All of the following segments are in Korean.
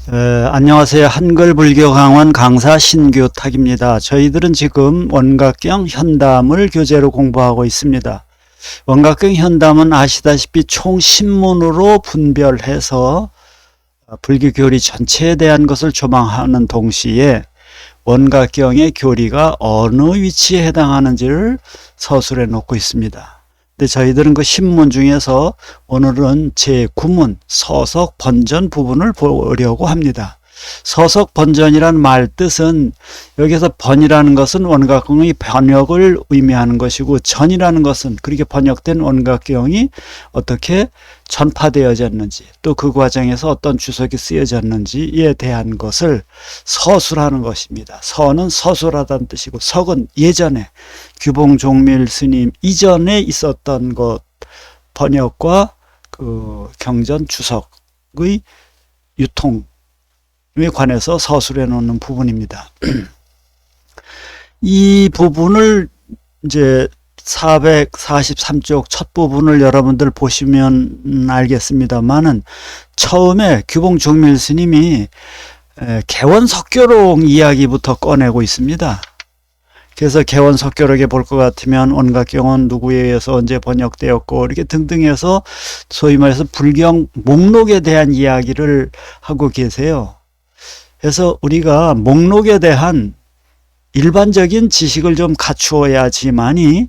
안녕하세요. 한글불교강원 강사 신규탁입니다. 저희들은 지금 원각경 현담을 교재로 공부하고 있습니다. 원각경 현담은 아시다시피 총 10문으로 분별해서 불교 교리 전체에 대한 것을 조망하는 동시에 원각경의 교리가 어느 위치에 해당하는지를 서술해 놓고 있습니다. 근데 저희들은 그 10문 중에서 오늘은 제9문 서석 번전 부분을 보려고 합니다. 서석 번전이란 말 뜻은 여기서 번이라는 것은 원각경의 번역을 의미하는 것이고 전이라는 것은 그렇게 번역된 원각경이 어떻게 전파되어졌는지 또 그 과정에서 어떤 주석이 쓰여졌는지에 대한 것을 서술하는 것입니다. 서는 서술하다는 뜻이고 석은 예전에 규봉종밀 스님 이전에 있었던 것 번역과 그 경전 주석의 유통에 관해서 서술해 놓는 부분입니다. 이 부분을 이제 443쪽 첫 부분을 여러분들 보시면 알겠습니다만은 처음에 규봉종밀 스님이 개원석교록 이야기부터 꺼내고 있습니다. 그래서 개원석교록에 볼 것 같으면 원각경은 누구에 의해서 언제 번역되었고 이렇게 등등 해서 소위 말해서 불경 목록에 대한 이야기를 하고 계세요. 그래서 우리가 목록에 대한 일반적인 지식을 좀 갖추어야지만이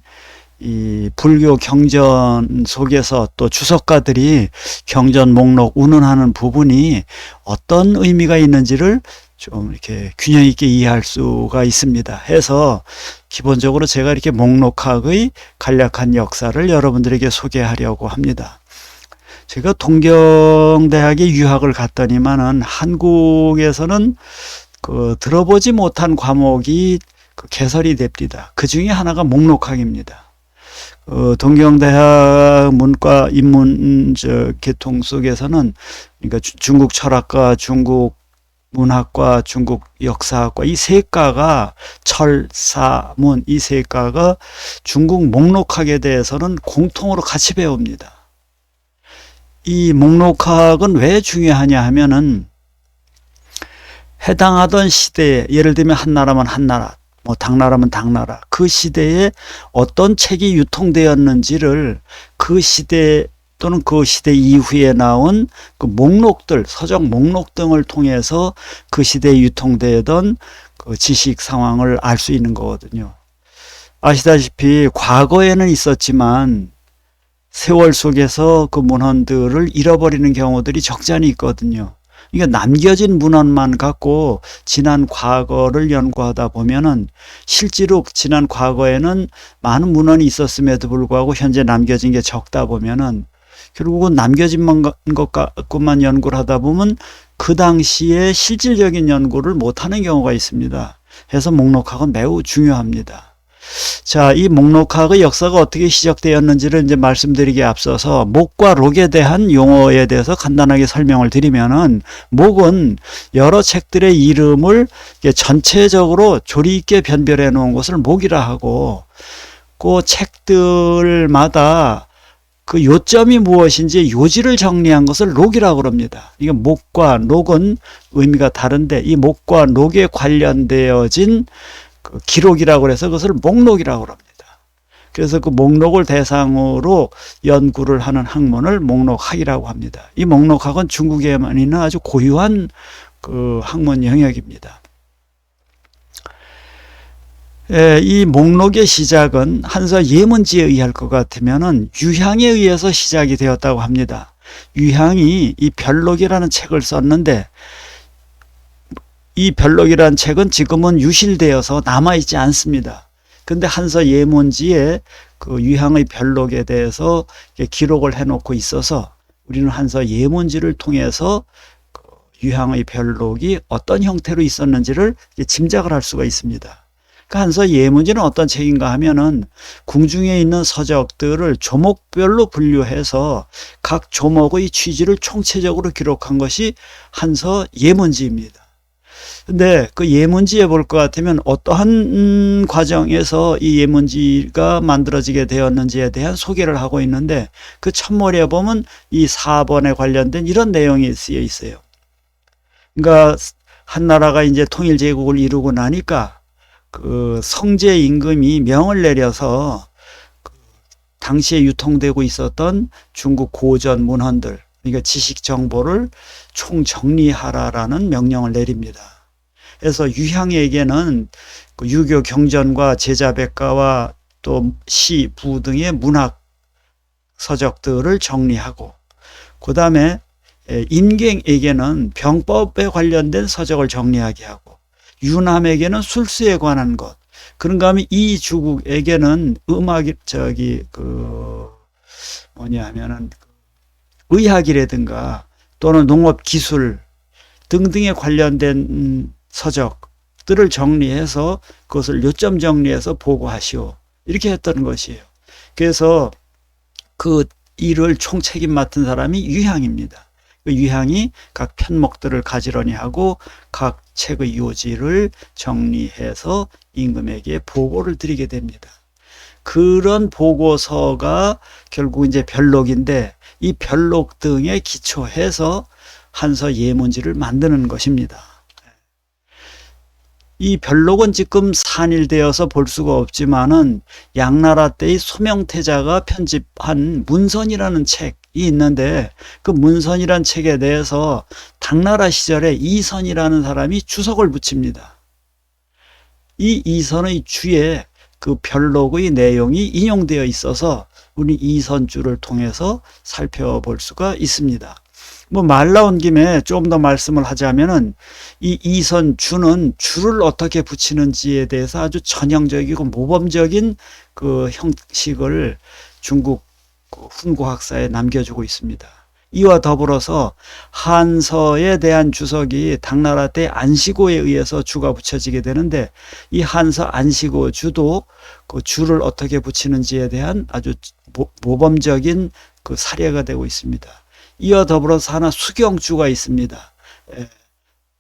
이 불교 경전 속에서 또 주석가들이 경전 목록 운운하는 부분이 어떤 의미가 있는지를 좀 이렇게 균형 있게 이해할 수가 있습니다. 해서 기본적으로 제가 이렇게 목록학의 간략한 역사를 여러분들에게 소개하려고 합니다. 제가 동경대학에 유학을 갔더니만은 한국에서는 들어보지 못한 과목이 개설이 됩니다. 그 중에 하나가 목록학입니다. 동경대학 문과 인문 계통 속에서는 그러니까 중국 철학과 중국 문학과 중국 역사학과 이 세 과가 철사문 이 세 과가 중국 목록학에 대해서는 공통으로 같이 배웁니다. 이 목록학은 왜 중요하냐 하면은 해당하던 시대에 예를 들면 한나라면 한나라 뭐 당나라면 당나라 그 시대에 어떤 책이 유통되었는지를 그 시대 또는 그 시대 이후에 나온 그 목록들 서적 목록 등을 통해서 그 시대에 유통되던 그 지식 상황을 알 수 있는 거거든요. 아시다시피 과거에는 있었지만 세월 속에서 그 문헌들을 잃어버리는 경우들이 적지 않이 있거든요. 그러니까 남겨진 문헌만 갖고 지난 과거를 연구하다 보면은 실제로 지난 과거에는 많은 문헌이 있었음에도 불구하고 현재 남겨진 게 적다 보면은 결국은 남겨진 것 갖고만 연구를 하다 보면 그 당시에 실질적인 연구를 못하는 경우가 있습니다. 그래서 목록학은 매우 중요합니다. 자, 이 목록학의 역사가 어떻게 시작되었는지를 이제 말씀드리기에 앞서서 목과 록에 대한 용어에 대해서 간단하게 설명을 드리면은 목은 여러 책들의 이름을 전체적으로 조리 있게 변별해 놓은 것을 목이라 하고 그 책들마다 그 요점이 무엇인지 요지를 정리한 것을 록이라고 그럽니다. 이게 목과 록은 의미가 다른데 이 목과 록에 관련되어진 그 기록이라고 해서 그것을 목록이라고 합니다. 그래서 그 목록을 대상으로 연구를 하는 학문을 목록학이라고 합니다. 이 목록학은 중국에만 있는 아주 고유한 그 학문 영역입니다. 이 목록의 시작은 한서 예문지에 의할 것 같으면은 유향에 의해서 시작이 되었다고 합니다. 유향이 이 별록이라는 책을 썼는데 이 별록이라는 책은 지금은 유실되어서 남아있지 않습니다. 근데 한서 예문지에 그 유향의 별록에 대해서 기록을 해놓고 있어서 우리는 한서 예문지를 통해서 그 유향의 별록이 어떤 형태로 있었는지를 짐작을 할 수가 있습니다. 그 한서 예문지는 어떤 책인가 하면은 궁중에 있는 서적들을 조목별로 분류해서 각 조목의 취지를 총체적으로 기록한 것이 한서 예문지입니다. 근데 그 예문지에 볼 것 같으면 어떠한 과정에서 이 예문지가 만들어지게 되었는지에 대한 소개를 하고 있는데 그 첫머리에 보면 이 4번에 관련된 이런 내용이 쓰여 있어요. 그러니까 한나라가 이제 통일제국을 이루고 나니까 그 성제 임금이 명을 내려서 그 당시에 유통되고 있었던 중국 고전 문헌들, 그러니까 지식 정보를 총정리하라라는 명령을 내립니다. 그래서 유향에게는 그 유교 경전과 제자백과와 또 시, 부 등의 문학 서적들을 정리하고, 그 다음에 임갱에게는 병법에 관련된 서적을 정리하게 하고, 유남에게는 술수에 관한 것, 그런가 하면 이주국에게는 음악, 의학이라든가 또는 농업 기술 등등에 관련된 서적들을 정리해서 그것을 요점 정리해서 보고하시오. 이렇게 했던 것이에요. 그래서 그 일을 총책임 맡은 사람이 유향입니다. 그 유향이 각 편목들을 가지런히 하고 각 책의 요지를 정리해서 임금에게 보고를 드리게 됩니다. 그런 보고서가 결국 이제 별록인데, 이 별록 등에 기초해서 한서 예문지를 만드는 것입니다. 이 별록은 지금 산일되어서 볼 수가 없지만은 양나라 때의 소명태자가 편집한 문선이라는 책이 있는데, 그 문선이라는 책에 대해서 당나라 시절에 이선이라는 사람이 주석을 붙입니다. 이 이선의 주에 그 별록의 내용이 인용되어 있어서 우리 이선주를 통해서 살펴볼 수가 있습니다. 뭐 말 나온 김에 좀 더 말씀을 하자면은 이 이선주는 주를 어떻게 붙이는지에 대해서 아주 전형적이고 모범적인 그 형식을 중국 훈구학사에 남겨주고 있습니다. 이와 더불어서 한서에 대한 주석이 당나라 때 안시고에 의해서 주가 붙여지게 되는데, 이 한서 안시고 주도 그 주를 어떻게 붙이는지에 대한 아주 모범적인 그 사례가 되고 있습니다. 이와 더불어서 하나 수경주가 있습니다.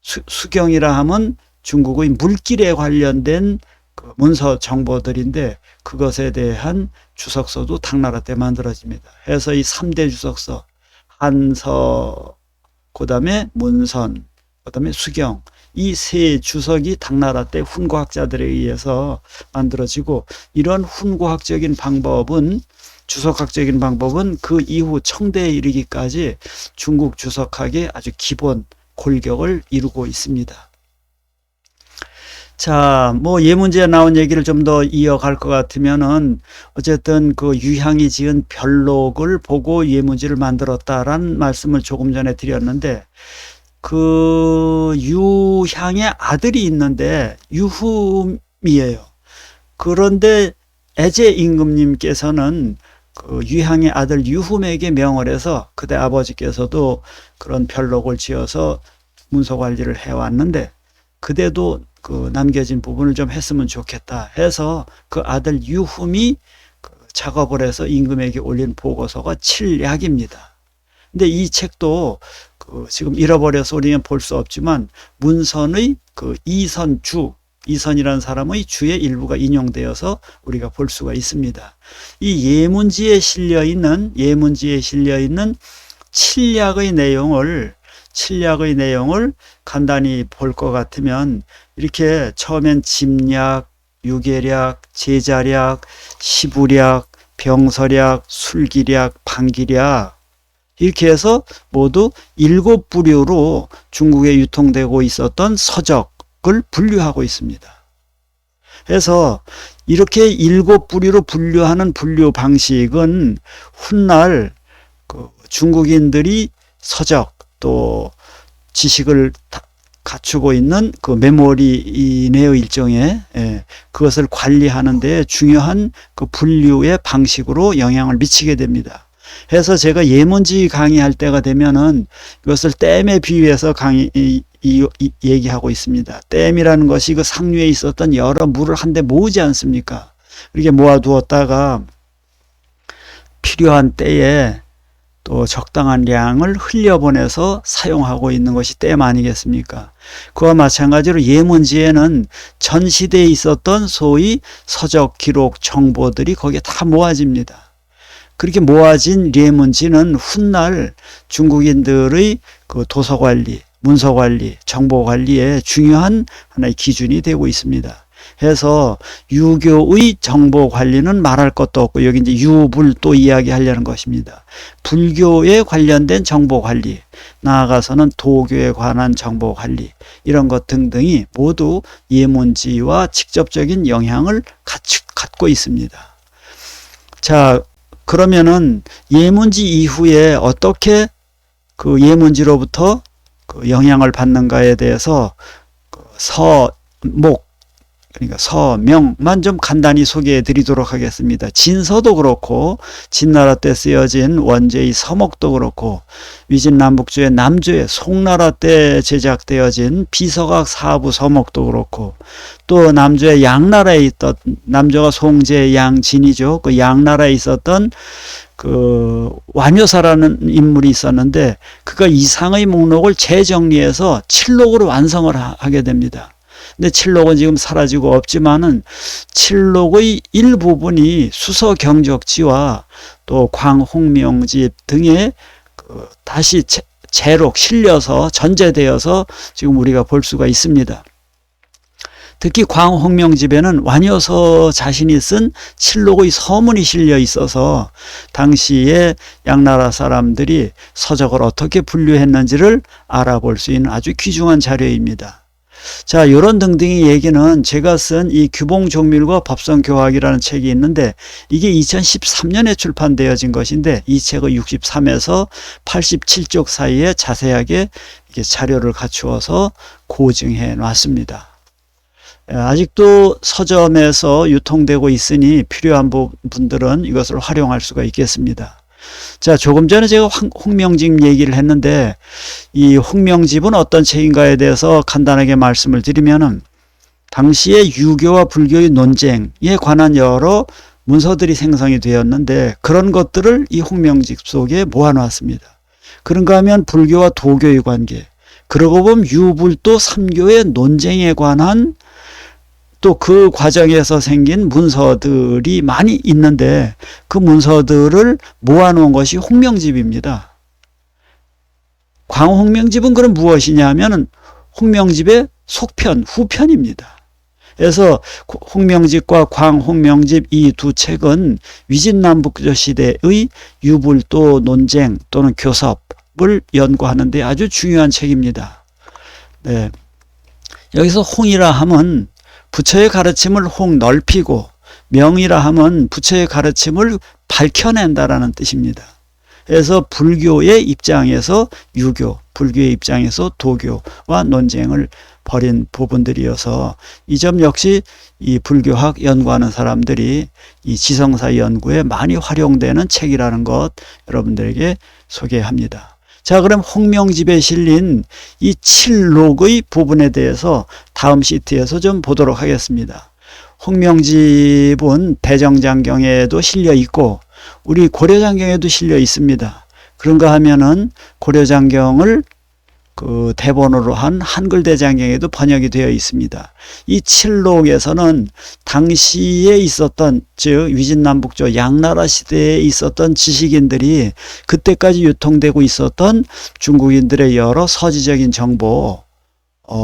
수경이라 하면 중국의 물길에 관련된 그 문서 정보들인데, 그것에 대한 주석서도 당나라 때 만들어집니다. 그래서 이 3대 주석서, 한서, 그 다음에 문선, 그 다음에 수경, 이 세 주석이 당나라 때 훈구학자들에 의해서 만들어지고, 이런 훈구학적인 방법은, 주석학적인 방법은 그 이후 청대에 이르기까지 중국 주석학의 아주 기본 골격을 이루고 있습니다. 자, 뭐 예문지에 나온 얘기를 좀 더 이어갈 것 같으면은, 어쨌든 그 유향이 지은 별록을 보고 예문지를 만들었다라는 말씀을 조금 전에 드렸는데, 그 유향의 아들이 있는데 유흠이에요. 그런데 애제 임금님께서는 그 유향의 아들 유흠에게 명을 해서, 그대 아버지께서도 그런 별록을 지어서 문서 관리를 해왔는데, 그대도 그 남겨진 부분을 좀 했으면 좋겠다 해서 그 아들 유흠이 그 작업을 해서 임금에게 올린 보고서가 칠약입니다. 근데 이 책도 그 지금 잃어버려서 우리는 볼 수 없지만, 문선의 그 이선이라는 사람의 주의 일부가 인용되어서 우리가 볼 수가 있습니다. 이 예문지에 실려 있는 칠약의 내용을 간단히 볼 것 같으면, 이렇게 처음엔 짐약, 유계략, 제자략, 시부략, 병서략, 술기략, 방기략, 이렇게 해서 모두 7부류로 중국에 유통되고 있었던 서적을 분류하고 있습니다. 그래서 이렇게 7부류로 분류하는 분류 방식은 훗날 그 중국인들이 서적 또 지식을 갖추고 있는 그 메모리 내의 일종의 그것을 관리하는 데 중요한 그 분류의 방식으로 영향을 미치게 됩니다. 그래서 제가 예문지 강의할 때가 되면은 이것을 댐에 비유해서 얘기하고 있습니다. 댐이라는 것이 그 상류에 있었던 여러 물을 한데 모으지 않습니까? 이렇게 모아두었다가 필요한 때에 또 적당한 양을 흘려보내서 사용하고 있는 것이 댐 아니겠습니까? 그와 마찬가지로 예문지에는 전 시대에 있었던 소위 서적 기록 정보들이 거기에 다 모아집니다. 그렇게 모아진 예문지는 훗날 중국인들의 그 도서관리, 문서관리, 정보관리의 중요한 하나의 기준이 되고 있습니다. 해서 유교의 정보관리는 말할 것도 없고 여기 이제 유불도 이야기하려는 것입니다. 불교에 관련된 정보관리, 나아가서는 도교에 관한 정보관리 이런 것 등등이 모두 예문지와 직접적인 영향을 갖고 있습니다. 자, 그러면은 예문지 이후에 어떻게 그 예문지로부터 그 영향을 받는가에 대해서 그 서목, 그러니까 서명만 좀 간단히 소개해 드리도록 하겠습니다. 진서도 그렇고 진나라 때 쓰여진 원제의 서목도 그렇고 위진남북조의 남조의 송나라 때 제작되어진 비서각 사부 서목도 그렇고 또 남조의 양나라에 있던, 남조가 송제 양진이죠. 그 양나라에 있었던 그 완효사라는 인물이 있었는데 그가 이상의 목록을 재정리해서 칠록으로 완성을 하게 됩니다. 근데 칠록은 지금 사라지고 없지만은 칠록의 일부분이 수서경적지와 또 광홍명집 등에 다시 재록 실려서 전제되어서 지금 우리가 볼 수가 있습니다. 특히 광홍명집에는 완효서 자신이 쓴 칠록의 서문이 실려 있어서 당시에 양나라 사람들이 서적을 어떻게 분류했는지를 알아볼 수 있는 아주 귀중한 자료입니다. 자, 이런 등등의 얘기는 제가 쓴 이 규봉종밀과 법성교학이라는 책이 있는데 이게 2013년에 출판되어진 것인데 이 책의 63에서 87쪽 사이에 자세하게 이게 자료를 갖추어서 고증해 놨습니다. 아직도 서점에서 유통되고 있으니 필요한 분들은 이것을 활용할 수가 있겠습니다. 자, 조금 전에 제가 홍명집 얘기를 했는데 이 홍명집은 어떤 책인가에 대해서 간단하게 말씀을 드리면은 당시에 유교와 불교의 논쟁에 관한 여러 문서들이 생성이 되었는데 그런 것들을 이 홍명집 속에 모아놨습니다. 그런가 하면 불교와 도교의 관계, 그러고 보면 유불도 삼교의 논쟁에 관한 또 그 과정에서 생긴 문서들이 많이 있는데 그 문서들을 모아놓은 것이 홍명집입니다. 광홍명집은 그럼 무엇이냐 하면 홍명집의 속편, 후편입니다. 그래서 홍명집과 광홍명집 이 두 책은 위진남북조 시대의 유불도 논쟁 또는 교섭을 연구하는 데 아주 중요한 책입니다. 네. 여기서 홍이라 하면 부처의 가르침을 홍 넓히고 명이라 하면 부처의 가르침을 밝혀낸다라는 뜻입니다. 그래서 불교의 입장에서 유교, 불교의 입장에서 도교와 논쟁을 벌인 부분들이어서 이 점 역시 이 불교학 연구하는 사람들이 이 지성사 연구에 많이 활용되는 책이라는 것 여러분들에게 소개합니다. 자, 그럼 홍명집에 실린 이 칠록의 부분에 대해서 다음 시트에서 좀 보도록 하겠습니다. 홍명집은 대정장경에도 실려 있고 우리 고려장경에도 실려 있습니다. 그런가 하면은 고려장경을 그 대본으로 한 한글대장경에도 번역이 되어 있습니다. 이 칠록에서는 당시에 있었던, 즉 위진남북조 양나라 시대에 있었던 지식인들이 그때까지 유통되고 있었던 중국인들의 여러 서지적인 정보,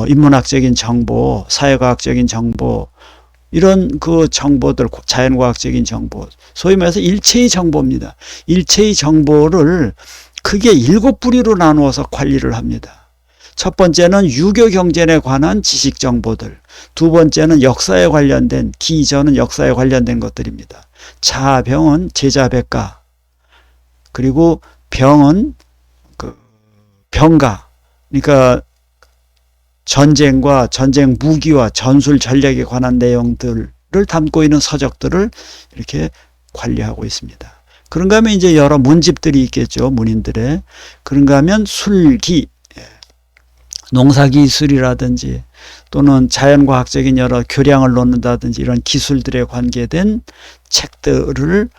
인문학적인 정보, 사회과학적인 정보, 이런 그 정보들, 자연과학적인 정보, 소위 말해서 일체의 정보입니다. 일체의 정보를 크게 7부리로 나누어서 관리를 합니다. 첫 번째는 유교 경전에 관한 지식 정보들, 두 번째는 역사에 관련된, 기저는 역사에 관련된 것들입니다. 자병은 제자백가, 그리고 병은 그 병가, 그러니까 전쟁과 전쟁 무기와 전술 전략에 관한 내용들을 담고 있는 서적들을 이렇게 관리하고 있습니다. 그런가 하면 이제 여러 문집들이 있겠죠, 문인들의. 그런가 하면 술기, 농사기술이라든지 또는 자연과학적인 여러 교량을 놓는다든지 이런 기술들에 관계된 책들을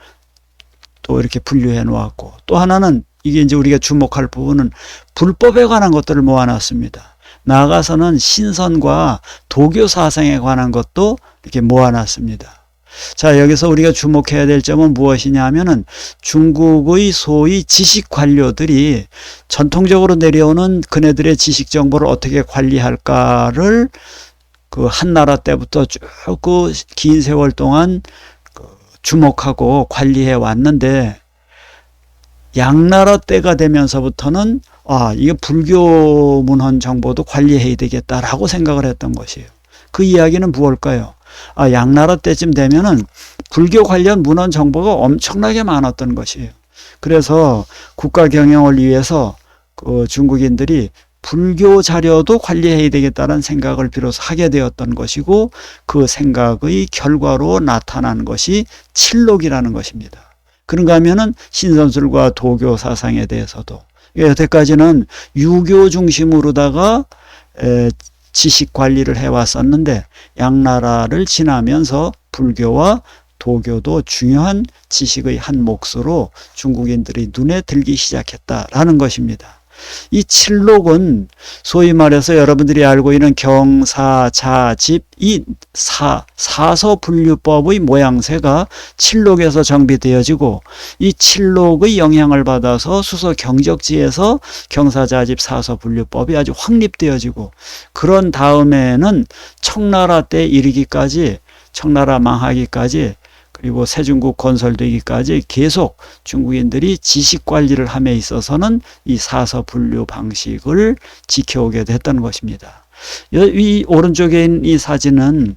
또 이렇게 분류해 놓았고, 또 하나는 이게 이제 우리가 주목할 부분은 불법에 관한 것들을 모아놨습니다. 나아가서는 신선과 도교 사상에 관한 것도 이렇게 모아놨습니다. 자, 여기서 우리가 주목해야 될 점은 무엇이냐 하면은 중국의 소위 지식 관료들이 전통적으로 내려오는 그네들의 지식 정보를 어떻게 관리할까를 그 한나라 때부터 쭉 그 긴 세월 동안 주목하고 관리해 왔는데, 양나라 때가 되면서부터는 이게 불교 문헌 정보도 관리해야 되겠다라고 생각을 했던 것이에요. 그 이야기는 무엇일까요? 양나라 때쯤 되면은 불교 관련 문헌 정보가 엄청나게 많았던 것이에요. 그래서 국가 경영을 위해서 그 중국인들이 불교 자료도 관리해야 되겠다는 생각을 비로소 하게 되었던 것이고, 그 생각의 결과로 나타난 것이 칠록이라는 것입니다. 그런가 하면은 신선술과 도교 사상에 대해서도, 여태까지는 유교 중심으로다가 지식 관리를 해왔었는데, 양나라를 지나면서 불교와 도교도 중요한 지식의 한 몫으로 중국인들이 눈에 들기 시작했다라는 것입니다. 이 칠록은 소위 말해서 여러분들이 알고 있는 경사자집, 이 사서분류법의 모양새가 칠록에서 정비되어지고, 이 칠록의 영향을 받아서 수서 경적지에서 경사자집 사서분류법이 아주 확립되어지고, 그런 다음에는 청나라 때 이르기까지, 청나라 망하기까지, 그리고 세중국 건설되기까지 계속 중국인들이 지식 관리를 함에 있어서는 이 사서 분류 방식을 지켜오게 됐던 것입니다. 이 오른쪽에 있는 이 사진은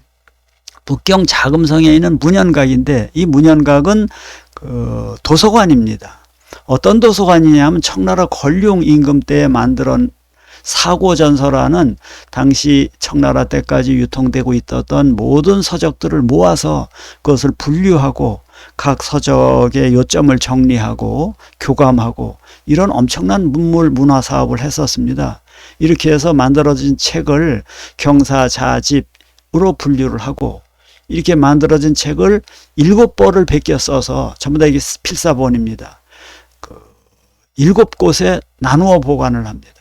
북경 자금성에 있는 문현각인데, 이 문현각은 그 도서관입니다. 어떤 도서관이냐면 청나라 권룡 임금 때에 만들어 사고전서라는 당시 청나라 때까지 유통되고 있었던 모든 서적들을 모아서 그것을 분류하고 각 서적의 요점을 정리하고 교감하고 이런 엄청난 문물 문화 사업을 했었습니다. 이렇게 해서 만들어진 책을 경사자집으로 분류를 하고, 이렇게 만들어진 책을 7벌을 베껴 써서 전부 다 이게 필사본입니다. 7곳에 나누어 보관을 합니다.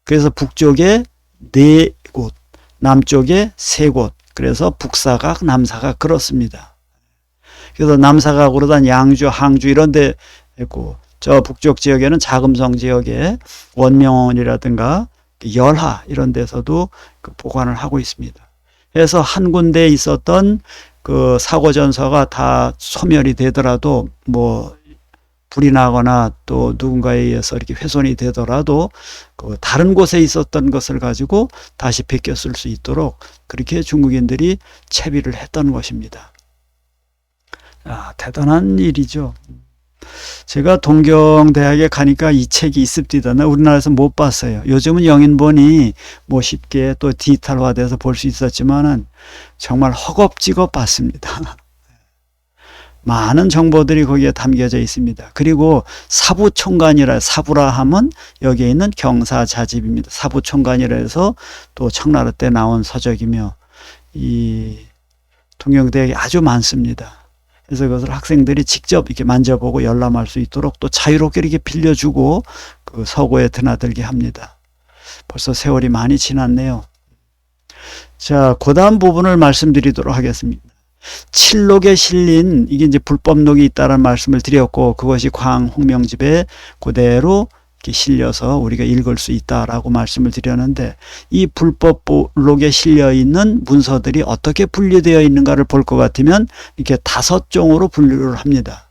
그래서 북쪽에 4곳, 남쪽에 3곳, 그래서 북사각, 남사각 그렇습니다. 그래서 남사각으로는 양주, 항주 이런 데 있고, 저 북쪽 지역에는 자금성 지역에 원명원이라든가 열하 이런 데서도 보관을 하고 있습니다. 그래서 한 군데에 있었던 그 사고전서가 다 소멸이 되더라도, 불이 나거나 또 누군가에 의해서 이렇게 훼손이 되더라도 그 다른 곳에 있었던 것을 가지고 다시 베껴 쓸 수 있도록 그렇게 중국인들이 채비를 했던 것입니다. 대단한 일이죠. 제가 동경대학에 가니까 이 책이 있습니다. 우리나라에서 못 봤어요. 요즘은 영인본이 쉽게 또 디지털화돼서 볼 수 있었지만은 정말 허겁지겁 봤습니다. 많은 정보들이 거기에 담겨져 있습니다. 그리고 사부라 하면 여기에 있는 경사자집입니다. 사부총관이라 해서 또 청나라 때 나온 서적이며, 이 동경대학에 아주 많습니다. 그래서 그것을 학생들이 직접 이렇게 만져보고 열람할 수 있도록 또 자유롭게 이렇게 빌려주고 그 서고에 드나들게 합니다. 벌써 세월이 많이 지났네요. 자, 그 다음 부분을 말씀드리도록 하겠습니다. 칠록에 실린 이게 이제 불법록이 있다는 말씀을 드렸고, 그것이 광홍명집에 그대로 이렇게 실려서 우리가 읽을 수 있다라고 말씀을 드렸는데, 이 불법록에 실려 있는 문서들이 어떻게 분류되어 있는가를 볼 것 같으면 이렇게 5종으로 분류를 합니다.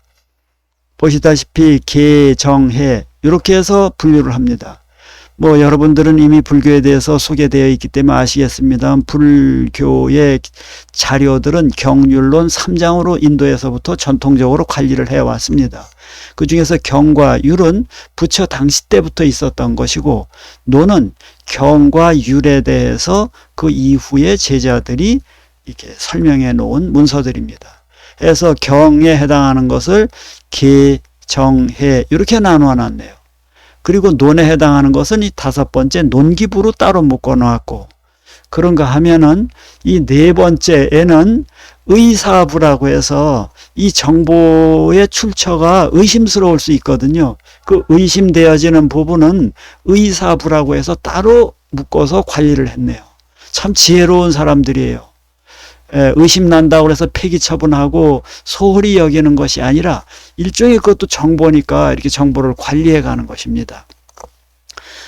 보시다시피 계, 정, 해 이렇게 해서 분류를 합니다. 여러분들은 이미 불교에 대해서 소개되어 있기 때문에 아시겠습니다. 불교의 자료들은 경률론 3장으로 인도에서부터 전통적으로 관리를 해왔습니다. 그 중에서 경과 율은 부처 당시 때부터 있었던 것이고, 노는 경과 율에 대해서 그 이후에 제자들이 이렇게 설명해 놓은 문서들입니다. 그래서 경에 해당하는 것을 계, 정, 해 이렇게 나누어 놨네요. 그리고 논에 해당하는 것은 이 5번째 논기부로 따로 묶어 놓았고, 그런가 하면은 이 4번째에는 의사부라고 해서 이 정보의 출처가 의심스러울 수 있거든요. 그 의심되어지는 부분은 의사부라고 해서 따로 묶어서 관리를 했네요. 참 지혜로운 사람들이에요. 의심난다고 해서 폐기 처분하고 소홀히 여기는 것이 아니라 일종의 그것도 정보니까 이렇게 정보를 관리해 가는 것입니다.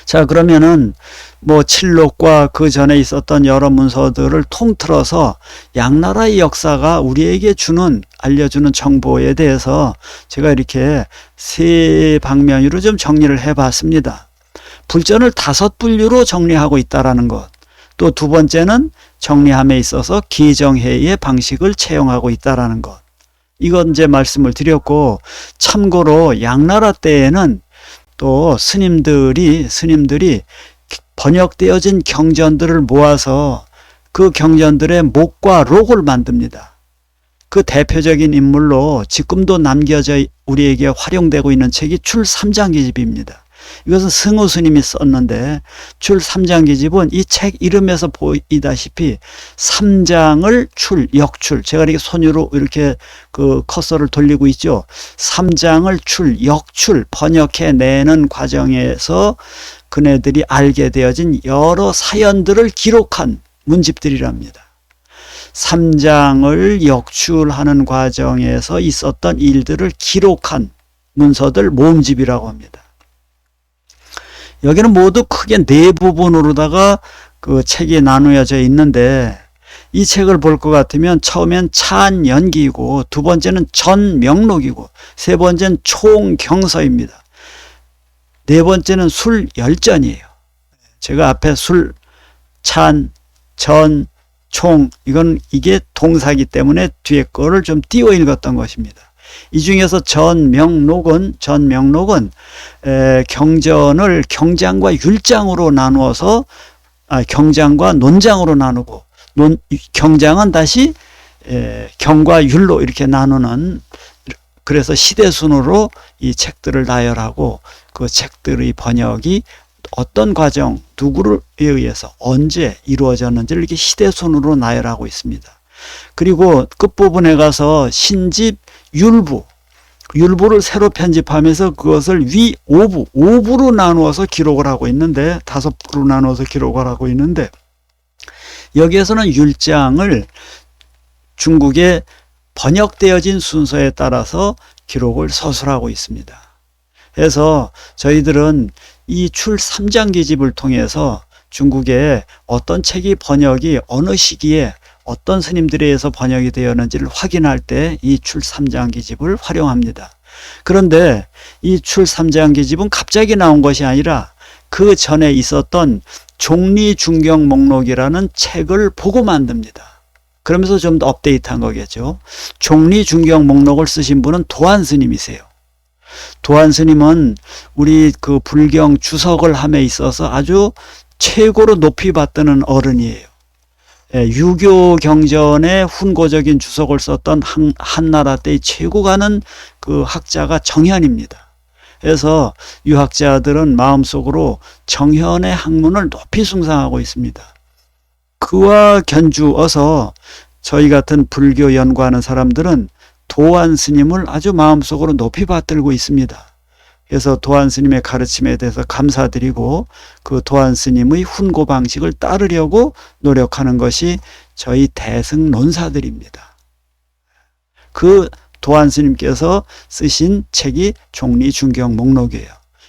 자, 그러면은 뭐 칠록과 그 전에 있었던 여러 문서들을 통틀어서 양나라의 역사가 우리에게 알려주는 정보에 대해서 제가 이렇게 세 방면으로 좀 정리를 해 봤습니다. 불전을 5분류로 정리하고 있다라는 것. 또 두 번째는 정리함에 있어서 기정회의의 방식을 채용하고 있다라는 것. 이건 이제 말씀을 드렸고, 참고로 양나라 때에는 또 스님들이 번역되어진 경전들을 모아서 그 경전들의 목과 록을 만듭니다. 그 대표적인 인물로 지금도 남겨져 우리에게 활용되고 있는 책이 출3장기집입니다. 이것은 승우 스님이 썼는데 출3장기집은 이 책 이름에서 보이다시피 3장을 역출, 제가 이렇게 손으로 이렇게 그 커서를 돌리고 있죠. 3장을 역출, 번역해내는 과정에서 그네들이 알게 되어진 여러 사연들을 기록한 문집들이랍니다. 3장을 역출하는 과정에서 있었던 일들을 기록한 문서들 모음집이라고 합니다. 여기는 모두 크게 4부분으로다가 그 책이 나누어져 있는데, 이 책을 볼 것 같으면 처음엔 찬연기이고, 두 번째는 전명록이고, 세 번째는 총경서입니다. 네 번째는 술열전이에요. 제가 앞에 술, 찬, 전, 총, 이게 동사기 때문에 뒤에 거를 좀 띄워 읽었던 것입니다. 이 중에서 전명록은 경전을 경장과 율장으로 나누어서, 경장과 논장으로 나누고, 경장은 다시 경과 율로 이렇게 나누는, 그래서 시대순으로 이 책들을 나열하고 그 책들의 번역이 어떤 과정, 누구에 의해서 언제 이루어졌는지를 이렇게 시대순으로 나열하고 있습니다. 그리고 끝부분에 가서 신집 율부를 새로 편집하면서 그것을 위 5부로 나누어서 기록을 하고 있는데, 5부로 나누어서 기록을 하고 있는데, 여기에서는 율장을 중국에 번역되어진 순서에 따라서 기록을 서술하고 있습니다. 그래서 저희들은 이 출3장기집을 통해서 중국에 어떤 책이 번역이 어느 시기에 어떤 스님들에 의해서 번역이 되었는지를 확인할 때 이 출3장기집을 활용합니다. 그런데 이 출3장기집은 갑자기 나온 것이 아니라 그 전에 있었던 종리중경목록이라는 책을 보고 만듭니다. 그러면서 좀 더 업데이트한 거겠죠. 종리중경목록을 쓰신 분은 도안 스님이세요. 도안 스님은 우리 그 불경 주석을 함에 있어서 아주 최고로 높이 받드는 어른이에요. 유교 경전의 훈고적인 주석을 썼던 한나라 때의 최고 가는 그 학자가 정현입니다. 그래서 유학자들은 마음속으로 정현의 학문을 높이 숭상하고 있습니다. 그와 견주어서 저희 같은 불교 연구하는 사람들은 도안 스님을 아주 마음속으로 높이 받들고 있습니다. 그래서 도안 스님의 가르침에 대해서 감사드리고 그 도안 스님의 훈고 방식을 따르려고 노력하는 것이 저희 대승 논사들입니다. 그 도안 스님께서 쓰신 책이 종리중경목록이에요.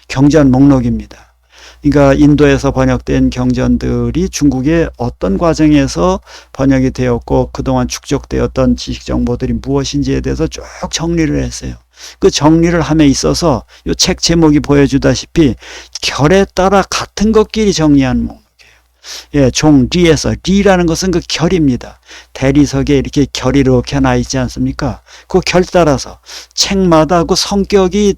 경전 목록입니다. 그러니까 인도에서 번역된 경전들이 중국의 어떤 과정에서 번역이 되었고 그동안 축적되었던 지식 정보들이 무엇인지에 대해서 쭉 정리를 했어요. 그 정리를 함에 있어서 이 책 제목이 보여주다시피 결에 따라 같은 것끼리 정리한 목록이에요. 예, 종리에서 리라는 것은 그 결입니다. 대리석에 이렇게 결이 이렇게 나 있지 않습니까? 그 결 따라서 책마다 그 성격이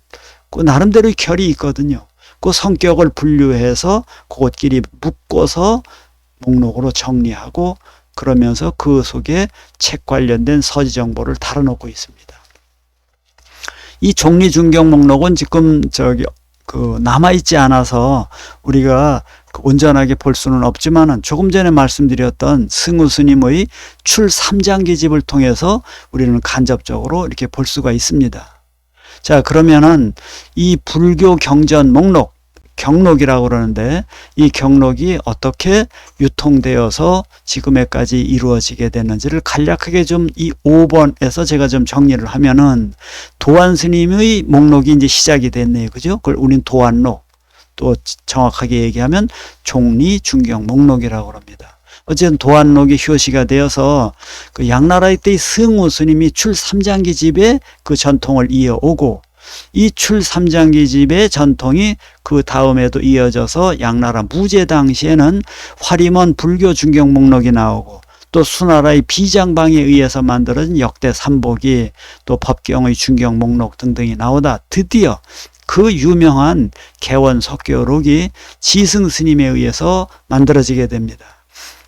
그 나름대로의 결이 있거든요. 그 성격을 분류해서 그것끼리 묶어서 목록으로 정리하고 그러면서 그 속에 책 관련된 서지 정보를 달아놓고 있습니다. 이 종리중경 목록은 지금 남아있지 않아서 우리가 온전하게 볼 수는 없지만은 조금 전에 말씀드렸던 승우 스님의 출3장기집을 통해서 우리는 간접적으로 이렇게 볼 수가 있습니다. 자, 그러면은 이 불교 경전 목록, 경록이라고 그러는데 이 경록이 어떻게 유통되어서 지금에까지 이루어지게 되는지를 간략하게 좀 이 5번에서 제가 좀 정리를 하면은 도안 스님의 목록이 이제 시작이 됐네요. 그죠? 그걸 우린 도안록, 또 정확하게 얘기하면 종리 중경 목록이라고 합니다. 어쨌든 도안록이 효시가 되어서 그 양나라의 때의 승우 스님이 출삼장기 집에 그 전통을 이어오고 이 출삼장기 집의 전통이 그 다음에도 이어져서 양나라 무제 당시에는 화림원 불교 중경 목록이 나오고 또 수나라의 비장방에 의해서 만들어진 역대 삼복이 또 법경의 중경 목록 등등이 나오다 드디어 그 유명한 개원석교록이 지승 스님에 의해서 만들어지게 됩니다.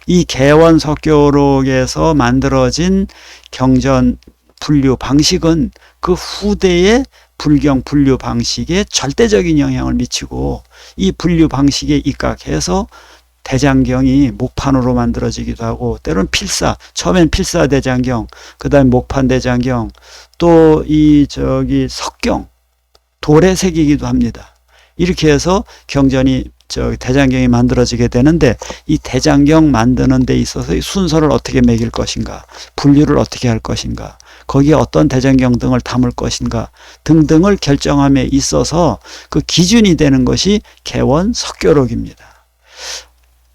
이 개원석교록에서 만들어진 경전 분류 방식은 그 후대의 불경 분류 방식에 절대적인 영향을 미치고 이 분류 방식에 입각해서 대장경이 목판으로 만들어지기도 하고 때로는 필사, 처음엔 필사 대장경, 그 다음에 목판 대장경, 또 이 석경, 돌에 새기기도 합니다. 이렇게 해서 경전이 대장경이 만들어지게 되는데 이 대장경 만드는 데 있어서 순서를 어떻게 매길 것인가, 분류를 어떻게 할 것인가, 거기에 어떤 대장경 등을 담을 것인가 등등을 결정함에 있어서 그 기준이 되는 것이 개원석교록입니다.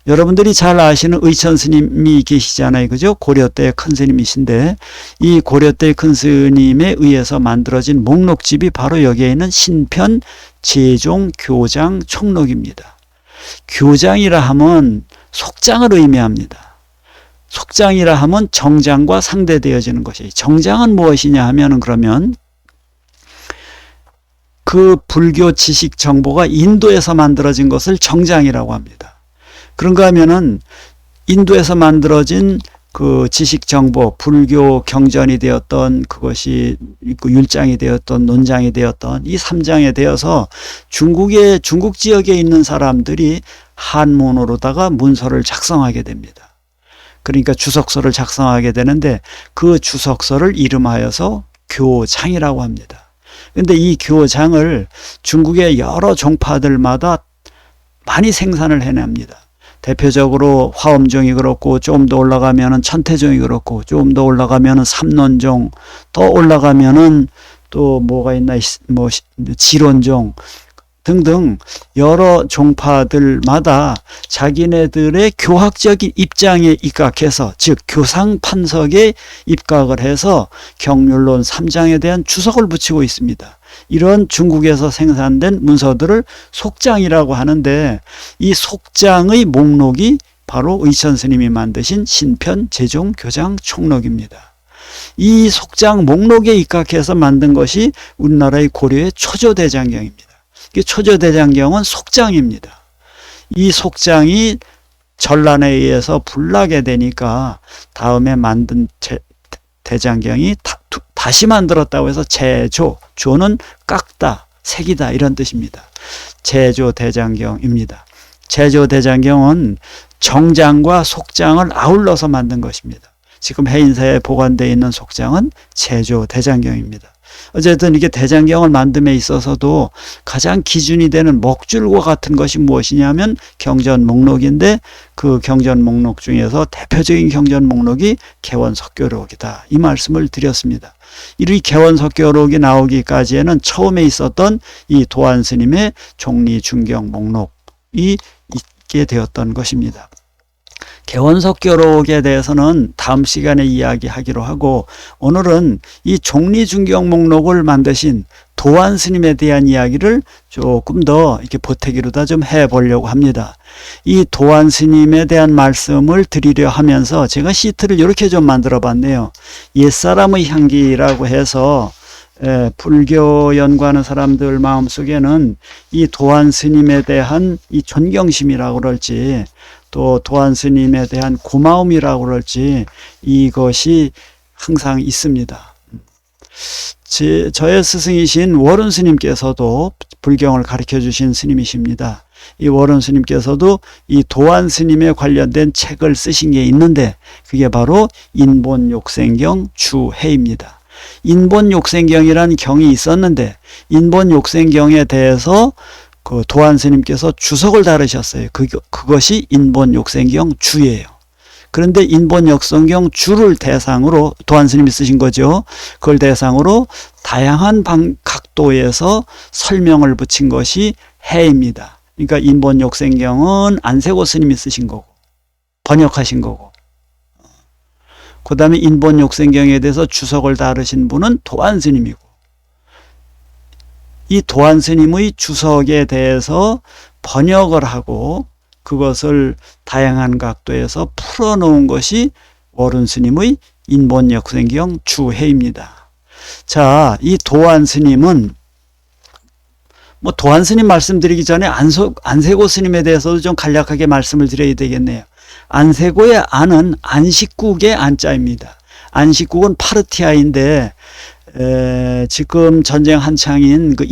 여러분들이 잘 아시는 의천 스님이 계시잖아요. 그죠? 고려 때의 큰 스님이신데 이 고려 때의 큰 스님에 의해서 만들어진 목록집이 바로 여기에 있는 신편 제종 교장 총록입니다. 교장이라 하면 속장을 의미합니다. 속장이라 하면 정장과 상대되어지는 것이에요. 정장은 무엇이냐 하면은 그러면 그 불교 지식 정보가 인도에서 만들어진 것을 정장이라고 합니다. 그런가 하면은 인도에서 만들어진 그 지식 정보, 불교 경전이 되었던 그것이 율장이 되었던 논장이 되었던 이 3장에 되어서 중국 지역에 있는 사람들이 한문으로다가 문서를 작성하게 됩니다. 그러니까 주석서를 작성하게 되는데 그 주석서를 이름하여서 교장이라고 합니다. 그런데 이 교장을 중국의 여러 종파들마다 많이 생산을 해냅니다. 대표적으로 화엄종이 그렇고 좀 더 올라가면은 천태종이 그렇고 좀 더 올라가면은 삼론종, 더 올라가면은 또 뭐가 있나 뭐 지론종 등등 여러 종파들마다 자기네들의 교학적인 입장에 입각해서 즉 교상 판석에 입각을 해서 경률론 3장에 대한 주석을 붙이고 있습니다. 이런 중국에서 생산된 문서들을 속장이라고 하는데 이 속장의 목록이 바로 의천 스님이 만드신 신편 제종 교장 총록입니다. 이 속장 목록에 입각해서 만든 것이 우리나라의 고려의 초조대장경입니다. 이 초조대장경은 속장입니다. 이 속장이 전란에 의해서 불나게 되니까 다음에 만든 대장경이 다시 만들었다고 해서 제조, 조는 깎다, 새기다 이런 뜻입니다. 제조대장경입니다. 제조대장경은 정장과 속장을 아울러서 만든 것입니다. 지금 해인사에 보관되어 있는 속장은 제조대장경입니다. 어쨌든 이게 대장경을 만듦에 있어서도 가장 기준이 되는 목줄과 같은 것이 무엇이냐면 경전 목록인데 그 경전 목록 중에서 대표적인 경전 목록이 개원석교록이다. 이 말씀을 드렸습니다. 이 개원석교록이 나오기까지에는 처음에 있었던 이 도안 스님의 종리 중경 목록이 있게 되었던 것입니다. 개원석교록에 대해서는 다음 시간에 이야기하기로 하고 오늘은 이 종리중경 목록을 만드신 도안 스님에 대한 이야기를 조금 더 이렇게 보태기로다 좀 해보려고 합니다. 이 도안 스님에 대한 말씀을 드리려 하면서 제가 시트를 이렇게 좀 만들어 봤네요. 옛사람의 향기라고 해서 불교 연구하는 사람들 마음속에는 이 도안 스님에 대한 이 존경심이라고 그럴지 또 도안 스님에 대한 고마움이라고 그럴지 이것이 항상 있습니다. 저의 스승이신 월운 스님께서도 불경을 가르쳐 주신 스님이십니다. 이 월운 스님께서도 이 도안 스님에 관련된 책을 쓰신 게 있는데 그게 바로 인본욕생경 주해입니다. 인본욕생경이라는 경이 있었는데 인본욕생경에 대해서 그 도안 스님께서 주석을 다루셨어요. 그것이 인본욕생경 주예요. 그런데 인본욕생경 주를 대상으로 도안 스님이 쓰신 거죠. 그걸 대상으로 다양한 각도에서 설명을 붙인 것이 해입니다. 그러니까 인본욕생경은 안세고 스님이 쓰신 거고 번역하신 거고, 그 다음에 인본욕생경에 대해서 주석을 다루신 분은 도안 스님이고, 이 도안 스님의 주석에 대해서 번역을 하고 그것을 다양한 각도에서 풀어놓은 것이 월운 스님의 인본욕생경 주해입니다. 자, 이 도안 스님은 뭐 도안 스님 말씀드리기 전에 안세고 스님에 대해서도 좀 간략하게 말씀을 드려야 되겠네요. 안세고의 안은 안식국의 안자입니다. 안식국은 파르티아인데 지금 전쟁 한창인 그